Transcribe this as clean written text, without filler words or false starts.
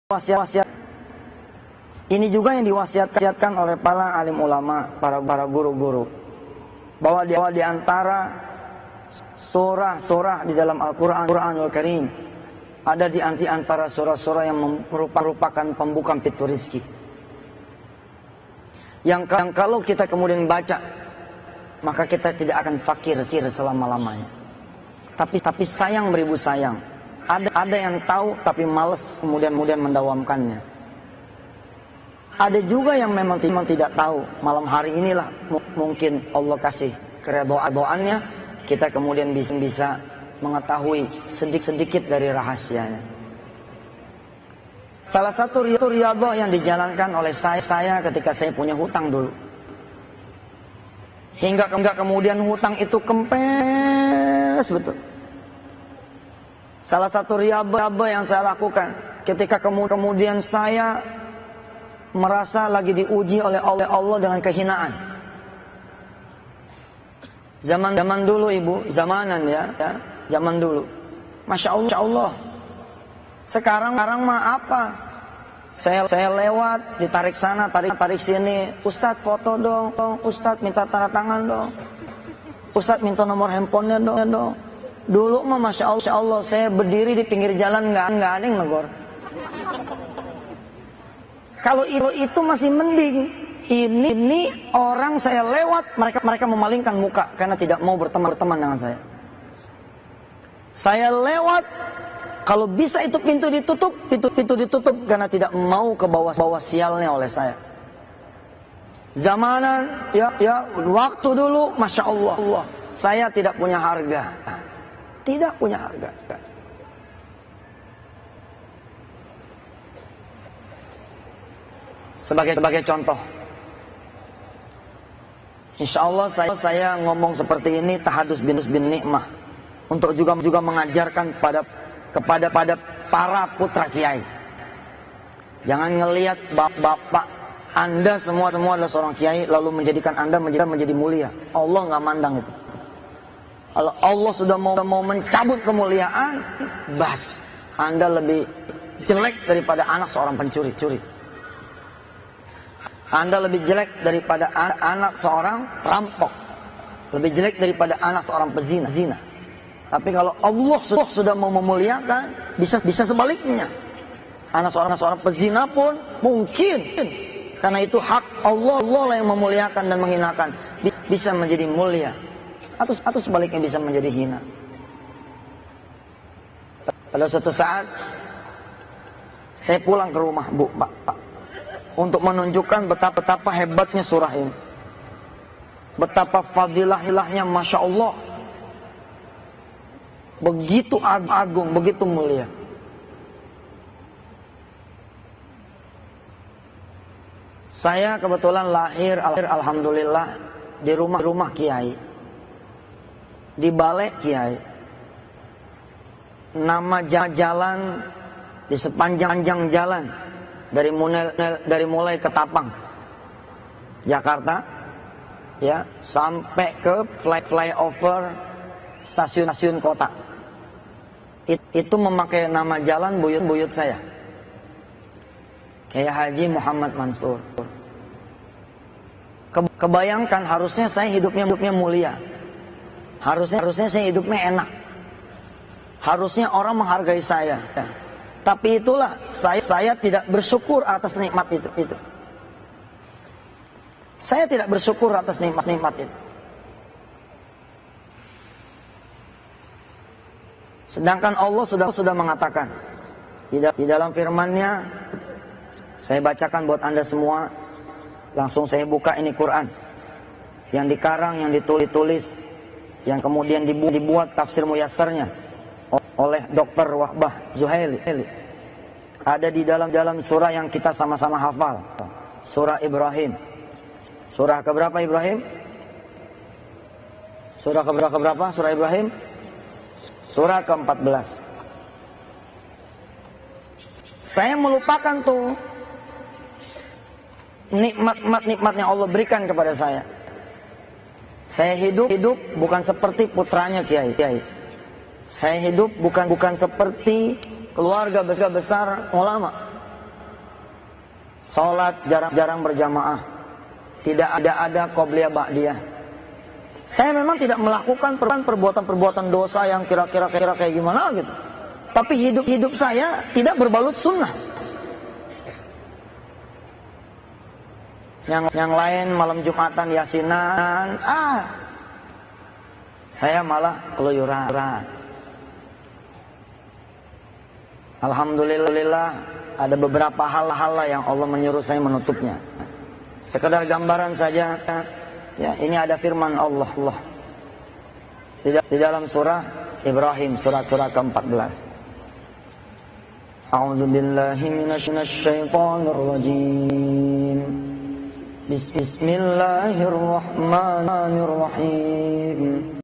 wasiat. Ini juga yang diwasiatkan oleh para alim ulama, para guru-guru, bahwa di antara surah-surah di dalam Al-Quranul Karim, ada di antara surah-surah yang merupakan pembuka pintu rizki, yang kalau kita kemudian baca, maka kita tidak akan fakir selama-lamanya. Tapi sayang beribu sayang, ada yang tahu tapi malas kemudian mendawamkannya. Ada juga yang memang tidak tahu. Malam hari inilah mungkin Allah kasih keredoannya, kita kemudian bisa mengetahui sedikit dari rahasianya. Salah satu riyadhah yang dijalankan oleh saya ketika saya punya hutang dulu, hingga kemudian hutang itu kempes betul. Salah satu riyadhah yang saya lakukan ketika kemudian saya merasa lagi diuji oleh Allah dengan kehinaan. Zaman dulu ibu, zamanan ya, zaman dulu. Masya Allah. Sekarang mah apa? Saya lewat, ditarik sana, tarik sini. Ustadz foto dong, Ustadz minta tanda tangan dong, Ustadz minta nomor handphonenya dong. Dulu mah Masya Allah, saya berdiri di pinggir jalan nggak ada yang negor. Kalau itu masih mending. Ini orang saya lewat, mereka memalingkan muka karena tidak mau berteman dengan saya. Saya lewat, kalau bisa itu pintu ditutup karena tidak mau ke bawah sialnya oleh saya. Zamanan ya waktu dulu Masya Allah, saya tidak punya harga. Tidak punya harga. Sebagai contoh, insya Allah saya ngomong seperti ini tahadus bin nikmah, untuk juga mengajarkan kepada para putra kiai. Jangan ngelihat bapak Anda semua adalah seorang kiai lalu menjadikan Anda menjadi mulia. Allah nggak mandang itu. Kalau Allah sudah mau mencabut kemuliaan, bas Anda lebih jelek daripada anak seorang pencuri. Anda lebih jelek daripada anak seorang perampok, lebih jelek daripada anak seorang pezina. Tapi kalau Allah sudah mau memuliakan, bisa sebaliknya. Anak seorang pezina pun mungkin, karena itu hak Allah yang memuliakan dan menghinakan, bisa menjadi mulia, atau sebaliknya bisa menjadi hina. Pada suatu saat saya pulang ke rumah, Pak, untuk menunjukkan betapa hebatnya surah ini, betapa fadilahnya, Masya Allah, begitu agung, begitu mulia. Saya kebetulan lahir alhamdulillah di rumah kiai, di balai kiai. Nama jalan di sepanjang jalan dari mulai Ketapang, Jakarta, ya, sampai ke flyover stasiun kota. Itu memakai nama jalan buyut saya, kayak Haji Muhammad Mansur. Kebayangkan harusnya saya hidupnya mulia, harusnya saya hidupnya enak, harusnya orang menghargai saya. Tapi itulah saya tidak bersyukur atas nikmat itu. Saya tidak bersyukur atas nikmat itu. Sedangkan Allah sudah mengatakan di dalam firman-Nya, saya bacakan buat Anda semua. Langsung saya buka ini Quran yang dikarang, yang ditulis, yang kemudian dibuat tafsir muyassarnya oleh Dr. Wahbah Zuhaili. Ada di dalam surah yang kita sama-sama hafal, surah Ibrahim. Surah keberapa Ibrahim? Surah keberapa surah Ibrahim? Surah ke-14. Saya melupakan tuh nikmatnya Allah berikan kepada saya. Saya hidup bukan seperti putranya kiai. Saya hidup bukan seperti keluarga besar ulama. Sholat jarang-jarang berjamaah. Tidak ada qobliyah ba'diyah. Saya memang tidak melakukan perbuatan-perbuatan dosa yang kira-kira kayak gimana gitu. Tapi hidup saya tidak berbalut sunnah. Yang lain malam Jumatan yasinan, saya malah keluyuran. Alhamdulillah ada beberapa hal-hal yang Allah menyuruh saya menutupnya. Sekedar gambaran saja. Ya, ini ada firman Allah di dalam surah Ibrahim, surah ke-14. A'udzu billahi minasy syaithanir rajim. Bismillahirrahmanirrahim.